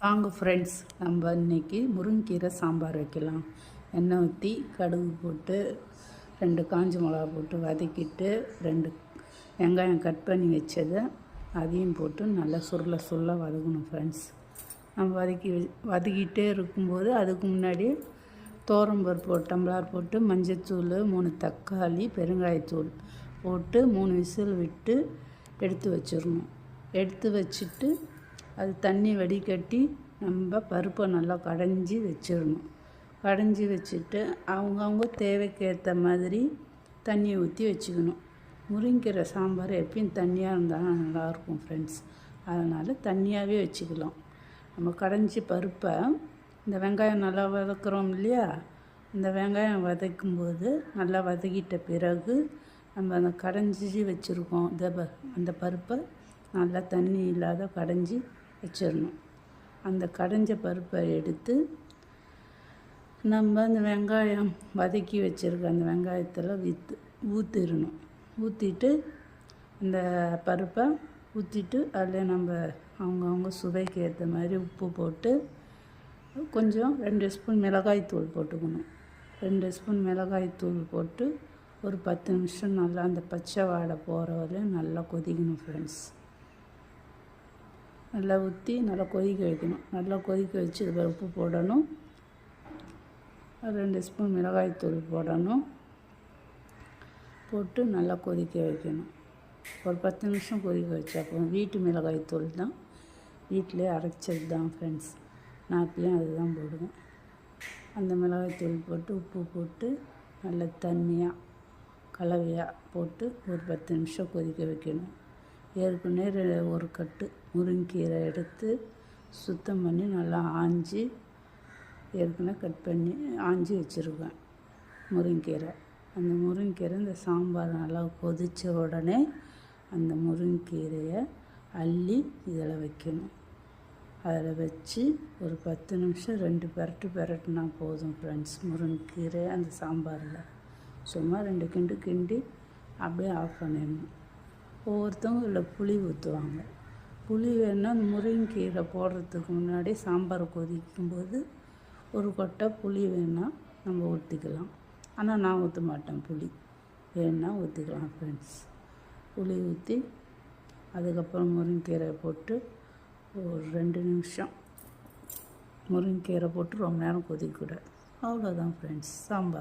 வாங்க ஃப்ரெண்ட்ஸ், நம்ம இன்றைக்கி முருங்கீரை சாம்பார் வைக்கலாம். எண்ணெய் ஊற்றி கடுகு போட்டு 2 காஞ்ச மிளகா போட்டு வதக்கிட்டு 2 வெங்காயம் கட் பண்ணி வச்சதை அதையும் போட்டு நல்லா சுருள வதக்கணும் ஃப்ரெண்ட்ஸ். நம்ம வதக்கிட்டே இருக்கும்போது அதுக்கு முன்னாடி பருப்பு ஒரு டம்ளர் போட்டு மஞ்சத்தூள் 3 தக்காளி பெருங்காயத்தூள் போட்டு 3 விசில் விட்டு எடுத்து வச்சிடணும். எடுத்து வச்சுட்டு அது தண்ணி வடிகட்டி நம்ம பருப்பை நல்லா கடைஞ்சி வச்சிடணும். கடைஞ்சி வச்சுட்டு அவங்கவுங்க தேவைக்கு ஏற்ற மாதிரி தண்ணி ஊற்றி வச்சுக்கணும். முருங்கீரை சாம்பார் எப்பயும் தண்ணியாக இருந்தாலும் நல்லாயிருக்கும் ஃப்ரெண்ட்ஸ். அதனால் தண்ணியாகவே வச்சுக்கலாம். நம்ம கடைஞ்சி பருப்பை இந்த வெங்காயம் நல்லா வதக்குறோம் இல்லையா, இந்த வெங்காயம் வதக்கும்போது நல்லா வதக்கிட்ட பிறகு நம்ம அந்த கடைஞ்சி வச்சுருக்கோம் அந்த பருப்பை நல்லா தண்ணி இல்லாத கடைஞ்சி வச்சிடணும். அந்த கடைஞ்ச பருப்பை எடுத்து நம்ம அந்த வெங்காயம் வதக்கி வச்சுருக்க அந்த வெங்காயத்தில் ஊற்றிடணும். ஊற்றிட்டு அந்த பருப்பை ஊற்றிட்டு அதில் நம்ம அவங்கவுங்க சுவைக்கு ஏற்ற மாதிரி உப்பு போட்டு கொஞ்சம் 2 ஸ்பூன் மிளகாய்த்தூள் போட்டுக்கணும். 2 ஸ்பூன் மிளகாய்த்தூள் போட்டு ஒரு 10 நிமிஷம் நல்லா அந்த பச்சை வாடை போகிற வரையும் நல்லா கொதிக்கணும் ஃப்ரெண்ட்ஸ். நல்லா ஊற்றி நல்லா கொதிக்க வைக்கணும். நல்லா கொதிக்க வச்சு இது உப்பு போடணும். 2 ஸ்பூன் மிளகாய்த்தூள் போடணும். போட்டு நல்லா கொதிக்க வைக்கணும். ஒரு 10 நிமிஷம் கொதிக்க வச்சா போதும். வீட்டு மிளகாய்த்தூள் தான், வீட்டிலே அரைச்சது தான் ஃப்ரெண்ட்ஸ். நான் அப்பயும் அதுதான் போடுவேன். அந்த மிளகாய்த்தூள் போட்டு உப்பு போட்டு நல்லா தண்ணியாக கலவையாக போட்டு ஒரு 10 நிமிஷம் கொதிக்க வைக்கணும். ஏற்கனவே ஒரு கட்டு முருங்கீரை எடுத்து சுத்தம் பண்ணி நல்லா ஆஞ்சி ஏற்கனவே கட் பண்ணி ஆஞ்சி வச்சுருக்கேன் முருங்கீரை. அந்த முருங்கீரை இந்த சாம்பார் நல்லா கொதித்த உடனே அந்த முருங்கீரையை அள்ளி இதில் வைக்கணும். அதில் வச்சு ஒரு 10 நிமிஷம் 2 பெரட்டுனா போதும் ஃப்ரெண்ட்ஸ். முருங்கீரை அந்த சாம்பாரில் சும்மா 2 கிண்டு கிண்டி அப்படியே ஆஃப் பண்ணிடணும். ஒவ்வொருத்தவங்க இதில் புளி ஊற்றுவாங்க. புளி வேணால் அந்த முருங்கீரை போடுறதுக்கு முன்னாடி சாம்பார் கொதிக்கும்போது ஒரு கொட்டை புளி வேணால் நம்ம ஊற்றிக்கலாம். ஆனால் நான் ஊற்ற மாட்டேன். புளி வேணால் ஊற்றிக்கலாம் ஃப்ரெண்ட்ஸ். புளி ஊற்றி அதுக்கப்புறம் முருங்கீரை போட்டு ஒரு 2 நிமிஷம் முருங்கீரை போட்டு ரொம்ப நேரம் கொதிக்கக்கூடாது. அவ்வளோதான் ஃப்ரெண்ட்ஸ், சாம்பார்.